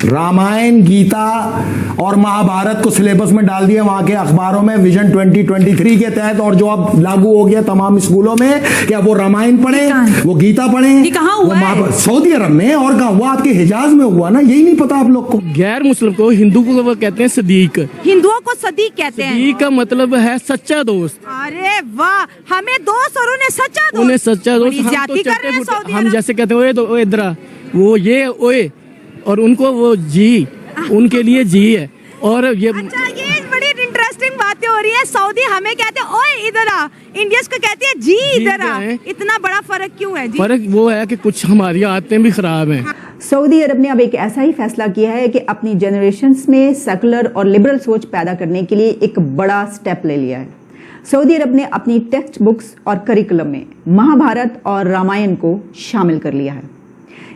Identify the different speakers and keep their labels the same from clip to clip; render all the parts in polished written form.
Speaker 1: रामायण, गीता और महाभारत को सिलेबस में डाल दिया वहां के अखबारों में विजन 2023 के तहत, और जो अब लागू हो गया तमाम स्कूलों में, क्या वो रामायण पढ़े, वो गीता पढ़े? सऊदी अरब में। और कहा हुआ? आपके हिजाज में हुआ ना, यही नहीं पता आप लोग को।
Speaker 2: गैर मुस्लिम को, हिंदू को वो कहते हैं सदीक।
Speaker 3: हिंदुओं को सदीक कहते हैं।
Speaker 2: सदीक का मतलब है सच्चा दोस्त।
Speaker 3: अरे वाह, हमें दोस्त और उन्हें सच्चा दोस्त।
Speaker 2: उन्हें सच्चा दोस्त। हम जैसे कहते हैं ओए इधर, वो ये ओए, और उनको वो जी, उनके लिए जी है। और ये
Speaker 3: अच्छा, ये बड़ी इंटरेस्टिंग बातें हो रही है। सऊदी हमें कहते हैं ओए इधर आ, इंडियंस को कहते हैं जी इधर आ। इतना बड़ा फर्क क्यों है जी?
Speaker 2: फर्क वो है कि कुछ हमारी आदतें भी खराब हैं।
Speaker 4: सऊदी अरब ने अब एक ऐसा ही फैसला किया है कि अपनी जनरेशन्स में सेकुलर और लिबरल सोच पैदा करने के लिए एक बड़ा स्टेप ले लिया है। सऊदी अरब ने अपनी टेक्स्ट बुक्स और करिकुलम में महाभारत और रामायण को शामिल कर लिया है।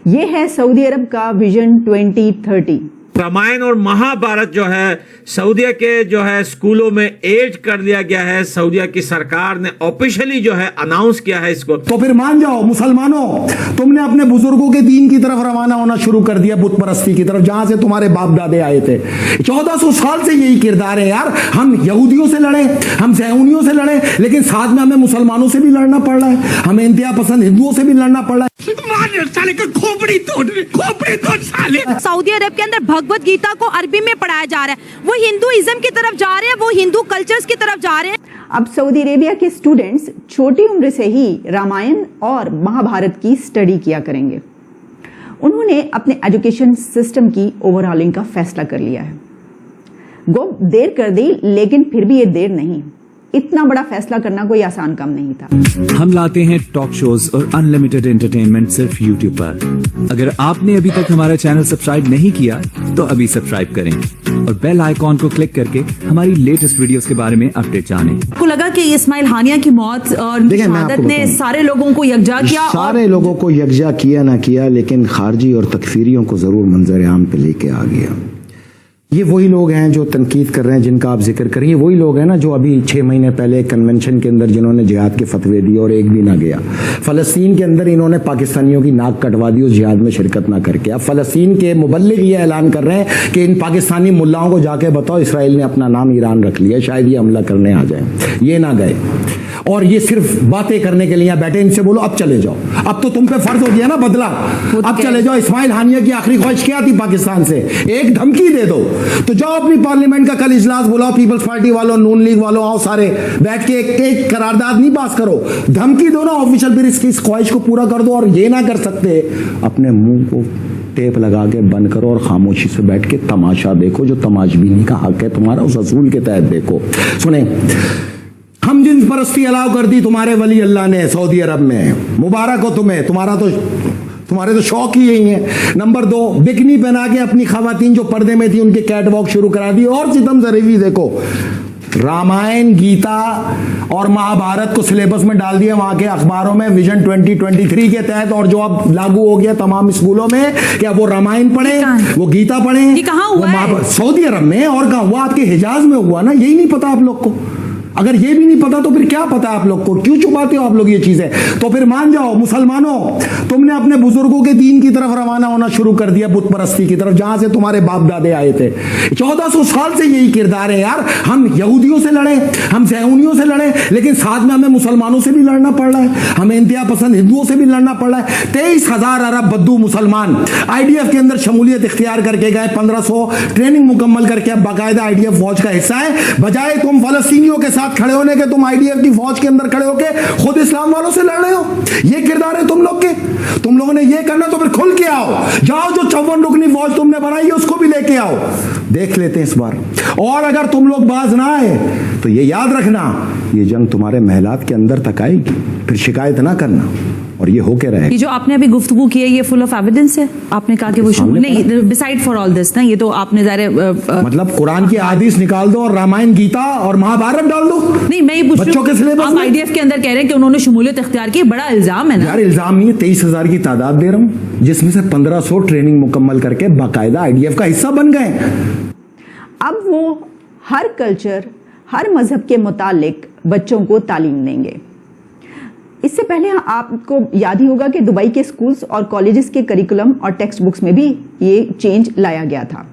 Speaker 4: ये है सऊदी अरब का विजन 2030।
Speaker 5: रामायण और महाभारत जो है सऊदीया के जो है स्कूलों में ऐड कर दिया गया है। सऊदीया की सरकार ने ऑफिशियली जो है अनाउंस किया है इसको।
Speaker 1: तो फिर मान जाओ मुसलमानों, तुमने अपने बुजुर्गों के दीन की तरफ रवाना होना शुरू कर दिया, बुत परस्ती की तरफ, जहां से तुम्हारे बाप दादे आए थे। 1400 साल से यही किरदार है यार। हम यहूदियों से लड़े, हम सैहूनियों से लड़े, लेकिन साथ में हमें मुसलमानों से भी लड़ना पड़ रहा है, हमें इंतहा पसंद हिंदुओं से भी लड़ना पड़ रहा है।
Speaker 3: सऊदी अरब के अंदर भगवत गीता को अरबी में पढ़ाया जा रहा है। वो हिंदुइज्म की तरफ जा रहे हैं, वो हिंदू कल्चर्स की तरफ जा रहे हैं।
Speaker 4: अब सऊदी अरेबिया के स्टूडेंट्स छोटी उम्र से ही रामायण और महाभारत की स्टडी किया करेंगे। उन्होंने अपने एजुकेशन सिस्टम की ओवरऑलिंग का फैसला कर लिया है। गो देर कर दी, लेकिन फिर भी ये देर नहीं। इतना बड़ा फैसला करना कोई आसान काम नहीं था।
Speaker 6: हम लाते हैं टॉक शोज और अनलिमिटेड एंटरटेनमेंट सिर्फ यूट्यूब पर। अगर आपने अभी तक हमारा चैनल सब्सक्राइब नहीं किया तो अभी सब्सक्राइब करें और बेल आइकॉन को क्लिक करके हमारी लेटेस्ट वीडियोस के बारे में अपडेट जानें।
Speaker 7: आपको लगा कि इस्माइल हानिया की मौत और शहादत ने सारे लोगों को यकजा किया?
Speaker 1: सारे लोगों को यकजा किया ना किया, लेकिन खारजी और तकफीरियों को जरूर मंजर आम पे लेके आ गया। ये वही लोग हैं जो तनकीद कर रहे हैं, जिनका आप जिक्र करें। ये वही लोग हैं ना जो अभी 6 महीने पहले कन्वेंशन के अंदर जिन्होंने जिहाद के फतवे दिए और एक भी ना गया। फलस्तीन के अंदर इन्होंने पाकिस्तानियों की नाक कटवा दी उस जिहाद में शिरकत ना करके। अब फलस्तीन के मुबल्लिग ये ऐलान कर रहे हैं कि इन पाकिस्तानी मुल्लाओं को जाके बताओ इसराइल ने अपना नाम ईरान रख लिया, शायद ये हमला करने आ जाए। ये ना गए और ये सिर्फ बातें करने के लिए यहाँ बैठे। इनसे बोलो अब चले जाओ, अब तो तुम पे फर्ज हो गया ना बदला, अब चले जाओ। इस्माइल हानिया की आखिरी ख्वाहिश क्या थी पाकिस्तान से? एक धमकी दे दो तो जाओ अपनी पार्लियामेंट का कल इजलास बुलाओ, पीपल्स पार्टी वालों, नून लीग वालों, आओ सारे बैठ के एक करारदाद नहीं पास करो, धमकी दो ना ऑफिशियल, फिर इसकी इस ख्वाहिश को पूरा कर दो। और ये ना कर सकते, अपने मुंह को टेप लगा के बंद करो और खामोशी से बैठ के तमाशा देखो, जो तमाशबीनी का हक है तुम्हारा, उस असूल के तहत देखो। सुने, हम जिन्स परस्ती अलाउ कर दी तुम्हारे वली अल्लाह ने सऊदी अरब में, मुबारक हो तुम्हें, तुम्हारे तो शौक ही यही है। नंबर 2, बिकनी पहना के अपनी खवातीन जो पर्दे में थी उनके कैट वॉक शुरू करा दी। और सितम जरीबी देखो, रामायण, गीता और महाभारत को सिलेबस में डाल दिया वहां के अखबारों में विजन 2023 के तहत, और जो अब लागू हो गया तमाम स्कूलों में। क्या वो रामायण पढ़े, वो गीता पढ़े? सऊदी अरब में। और कहा हुआ? आपके हिजाज में हुआ ना, यही नहीं पता आप लोग को। अगर ये भी नहीं पता तो फिर क्या पता आप लोग को? क्यों छुपाते हो आप लोग ये चीजें? तो फिर मान जाओ मुसलमानों, तुमने अपने बुजुर्गों के दीन की तरफ रवाना होना शुरू कर दिया, बुत परस्ती की तरफ, जहां से तुम्हारे बाप दादे आए थे। 1400 साल से यही किरदार है यार। हम यहूदियों से लड़े, हम सैहूनियों से लड़े, लेकिन साथ में हमें मुसलमानों से भी लड़ना पड़ रहा है, हमें इंतहा पसंद हिंदुओं से भी लड़ना पड़ रहा है। 23,000 अरब बद्दू मुसलमान IDF के अंदर शमूलियत इख्तियार करके गए, 1500 ट्रेनिंग मुकम्मल करके अब बाकायदा IDF फौज का हिस्सा है। बजाय तुम फलस्तीनियों के खड़े होने के, तुम IDF की फौज के अंदर खड़े होके खुद इस्लाम वालों से लड़ रहे हो। ये किरदार है तुम लोग के। तुम लोगों ने ये करना तो फिर खुल के आओ, जाओ जो 54 रुकनी फौज तुमने बनाई है उसको भी लेके आओ, देख लेते हैं इस बार। और अगर तुम लोग बाज ना आए तो ये याद रखना, ये जंग तुम्हारे महलात के अंदर तक आएगी, फिर शिकायत ना करना, और ये होके रहे।
Speaker 7: ये जो आपने अभी गुफ्तगू की है ये फुल ऑफ एविडेंस है? आपने कहा कि वो नहीं, बिसाइड फॉर ऑल दिस ना, ये तो आपने
Speaker 1: मतलब कुरान की हदीस निकाल दो और रामायण, गीता और महाभारत डाल दो।
Speaker 7: नहीं, मैं ये पूछ रही हूं, आप IDF के अंदर कह रहे हैं कि उन्होंने शमूलियत इख्तियार की, बड़ा इल्जाम है ना?
Speaker 1: यार इल्जाम नहीं है, 23,000 की तादाद दे रहा हूं, जिसमें से 1500 ट्रेनिंग मुकम्मल करके बाकायदा IDF का हिस्सा बन गए।
Speaker 4: अब वो हर कल्चर, हर मजहब के मुतालिक बच्चों को तालीम देंगे। इससे पहले आपको याद ही होगा कि दुबई के स्कूल्स और कॉलेजेस के करिकुलम और टेक्स्ट बुक्स में भी ये चेंज लाया गया था।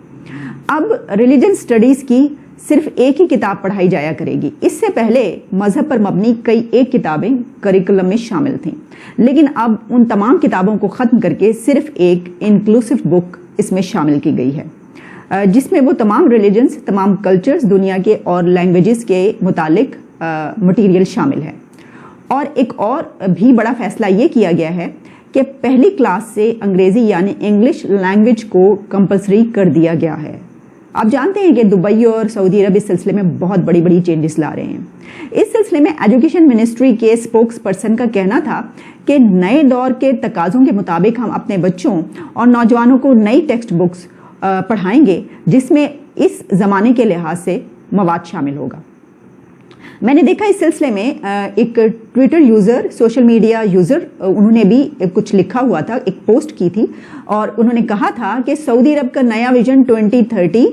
Speaker 4: अब रिलीजन स्टडीज की सिर्फ एक ही किताब पढ़ाई जाया करेगी। इससे पहले मजहब पर मबनी कई एक किताबें करिकुलम में शामिल थीं, लेकिन अब उन तमाम किताबों को ख़त्म करके सिर्फ एक इंक्लूसिव बुक इसमें शामिल की गई है, जिसमें वो तमाम रिलीजन्स, तमाम कल्चर्स, दुनिया के और लैंग्वेजेस के मुतालिक मटीरियल शामिल है। और एक और भी बड़ा फैसला ये किया गया है कि पहली क्लास से अंग्रेजी यानी इंग्लिश लैंग्वेज को कंपलसरी कर दिया गया है। आप जानते हैं कि दुबई और सऊदी अरब इस सिलसिले में बहुत बड़ी बड़ी चेंजेस ला रहे हैं। इस सिलसिले में एजुकेशन मिनिस्ट्री के स्पोक्स पर्सन का कहना था कि नए दौर के तकाज़ों के मुताबिक हम अपने बच्चों और नौजवानों को नई टेक्स्ट बुक्स पढ़ाएंगे जिसमें इस ज़माने के लिहाज से मवाद शामिल होगा। मैंने देखा इस सिलसिले में एक Twitter user, social media user, उन्होंने भी कुछ लिखा हुआ था, एक पोस्ट की थी और उन्होंने कहा था कि सऊदी अरब का नया विजन 2030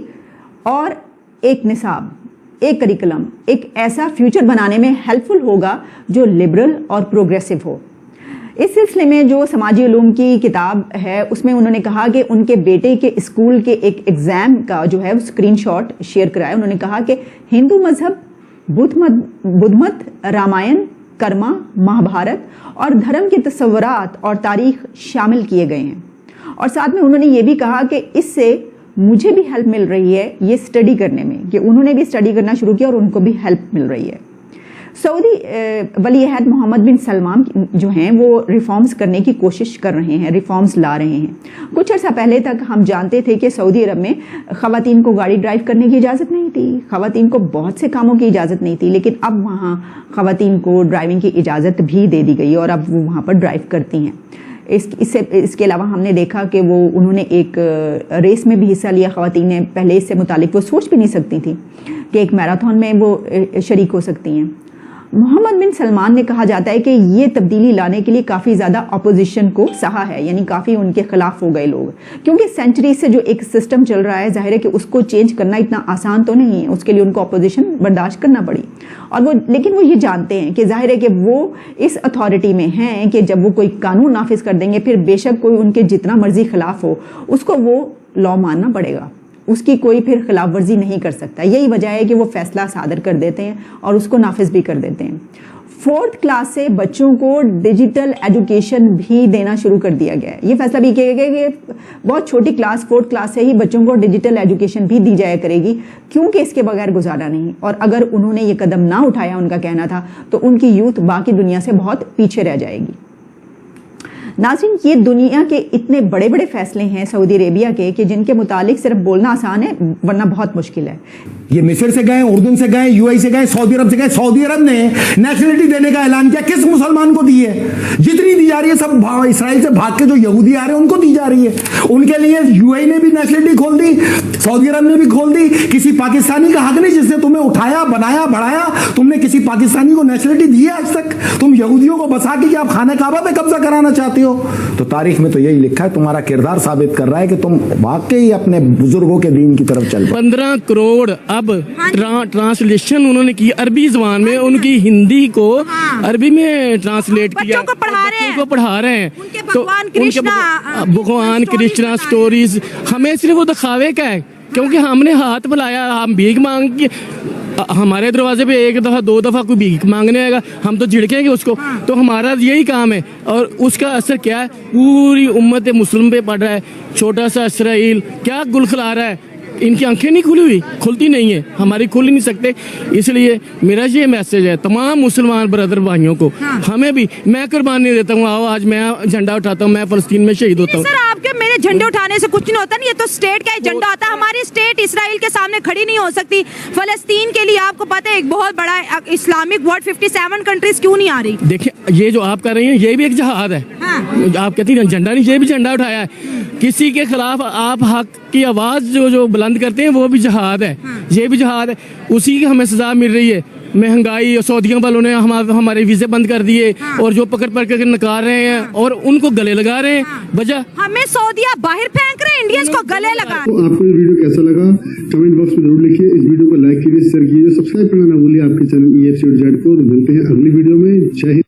Speaker 4: और एक निसाब, एक करिकुलम, एक ऐसा फ्यूचर बनाने में हेल्पफुल होगा जो लिबरल और प्रोग्रेसिव हो। इस सिलसिले में जो समाजी उलूम की किताब है उसमें उन्होंने कहा कि उनके बेटे के स्कूल के एक एग्ज़ाम का जो है स्क्रीनशॉट शेयर कराया। उन्होंने कहा कि हिंदू मजहब, बुद्धमत, रामायण, कर्मा, महाभारत और धर्म के तस्वुरात और तारीख शामिल किए गए हैं। और साथ में उन्होंने ये भी कहा कि इससे मुझे भी हेल्प मिल रही है ये स्टडी करने में, कि उन्होंने भी स्टडी करना शुरू किया और उनको भी हेल्प मिल रही है। सऊदी वली अहद मोहम्मद बिन सलमान जो हैं वो रिफॉर्म्स करने की कोशिश कर रहे हैं, रिफॉर्म्स ला रहे हैं। कुछ अर्सा पहले तक हम जानते थे कि सऊदी अरब में ख़वातीन को गाड़ी ड्राइव करने की इजाज़त नहीं थी, ख़वातीन को बहुत से कामों की इजाज़त नहीं थी, लेकिन अब वहाँ ख़वातीन को ड्राइविंग की इजाज़त भी दे दी गई और अब वो वहाँ पर ड्राइव करती हैं। इसके अलावा हमने देखा कि वो उन्होंने एक रेस में भी हिस्सा लिया। ख़वातीन ने पहले इससे मुतालिक वो सोच भी नहीं सकती थी कि एक मैराथन में वो शरीक हो सकती हैं। मोहम्मद बिन सलमान ने कहा जाता है कि ये तब्दीली लाने के लिए काफ़ी ज़्यादा अपोजिशन को सहा है, यानी काफ़ी उनके खिलाफ हो गए लोग, क्योंकि सेंचुरी से जो एक सिस्टम चल रहा है जाहिर है कि उसको चेंज करना इतना आसान तो नहीं है, उसके लिए उनको अपोजिशन बर्दाश्त करना पड़ी। और वो लेकिन वो ये जानते हैं कि जाहिर है कि वो इस अथॉरिटी में हैं कि जब वो कोई कानून नाफिज कर देंगे फिर बेशक कोई उनके जितना मर्जी खिलाफ हो उसको वो लॉ मानना पड़ेगा, उसकी कोई फिर खिलाफ वर्जी नहीं कर सकता। यही वजह है कि वो फैसला सादर कर देते हैं और उसको नाफिज भी कर देते हैं। 4th क्लास से बच्चों को डिजिटल एजुकेशन भी देना शुरू कर दिया गया है। ये फैसला भी किया गया कि बहुत छोटी क्लास 4th क्लास से ही बच्चों को डिजिटल एजुकेशन भी दी जाया करेगी, क्योंकि इसके बगैर गुजारा नहीं। और अगर उन्होंने ये कदम ना उठाया, उनका कहना था, तो उनकी यूथ बाकी दुनिया से बहुत पीछे रह जाएगी। नाज़रीन, ये दुनिया के इतने बड़े बड़े फैसले हैं सऊदी अरेबिया के कि जिनके मुतालिक सिर्फ बोलना आसान है वरना बहुत मुश्किल है।
Speaker 1: ये मिस्र से गए, उर्दून से गए, यूएई से गए, सऊदी अरब से गए। सऊदी अरब ने नेशनलिटी देने का ऐलान किया। किस मुसलमान को दी है? जितनी दी जा रही है सब इसराइल से भाग के जो यहूदी आ रहे हैं उनको दी जा रही है। उनके लिए यूएई ने भी नेशनलिटी खोल दी, सऊदी अरब ने भी खोल दी। किसी पाकिस्तानी का हक नहीं जिसने तुम्हें उठाया, बनाया, बढ़ाया। तुमने किसी पाकिस्तानी को नेशनलिटी दी है आज तक? तुम यहूदियों को बसा के आप खाने काबा पे कब्जा कराना चाहते हो? तो तारीख में तो यही लिखा है, तुम्हारा किरदार साबित कर रहा है कि तुम वाकई अपने बुजुर्गों के दीन की तरफ चल।
Speaker 2: 15 करोड़ अब ट्रांसलेशन उन्होंने की अरबी जबान में, उनकी हिंदी को अरबी में ट्रांसलेट किया,
Speaker 3: बच्चों को पढ़ा रहे हैं।
Speaker 2: उनके भगवान कृष्णा स्टोरीज। हमें सिर्फ वो दिखावे का है, क्योंकि हमने हाथ बुलाया, हम भीख मांग के हमारे दरवाजे पे 1 दफा 2 दफा कोई भीख मांगने आएगा हम तो झिड़केंगे उसको। तो हमारा यही काम है और उसका असर क्या है? पूरी उम्मत मुस्लिम पे पड़ रहा है। छोटा सा इसराइल क्या गुल खिला रहा है, इनकी आंखें नहीं खुली हुई, खुलती नहीं है, हमारी खुल ही नहीं सकते। इसलिए मेरा ये मैसेज है तमाम मुसलमान ब्रदर भाइयों को, हमें भी, मैं कुर्बानी देता हूँ, आओ आज मैं झंडा उठाता हूँ, मैं फलस्तीन में शहीद होता हूँ।
Speaker 3: सर आपके मेरे झंडे उठाने से कुछ नहीं होता, नहीं, ये तो स्टेट का एजेंडा होता है। हमारी स्टेट इसराइल के सामने खड़ी नहीं हो सकती। फलस्तीन के लिए आपको पता है एक बहुत बड़ा इस्लामिक वर्ल्ड 57 कंट्रीज क्यों नहीं आ रही?
Speaker 2: देखिए ये जो आप कर रही हैं ये भी एक जिहाद है। आप कहती हैं झंडा नहीं, ये भी झंडा उठाया है। किसी के खिलाफ आप हक की आवाज जो बुलंद करते हैं वो भी जिहाद है, ये भी जिहाद है। उसी की हमें सजा मिल रही है। महंगाई और सऊदियों वालों ने हमारे वीजे बंद कर दिए और जो पकड़ कर नकार रहे हैं और उनको गले लगा रहे हैं। वजह हमें
Speaker 3: सऊदिया बाहर फेंक रहे हैं, इंडियंस को गले लगा।
Speaker 8: तो आपको ये वीडियो कैसा लगा कमेंट बॉक्स में जरूर लिखिए। इस वीडियो को लाइक कीजिए, शेयर कीजिए, सब्सक्राइब करना ना भूलिए आपके चैनल EFC को। मिलते हैं अगली वीडियो में। जय हिंद।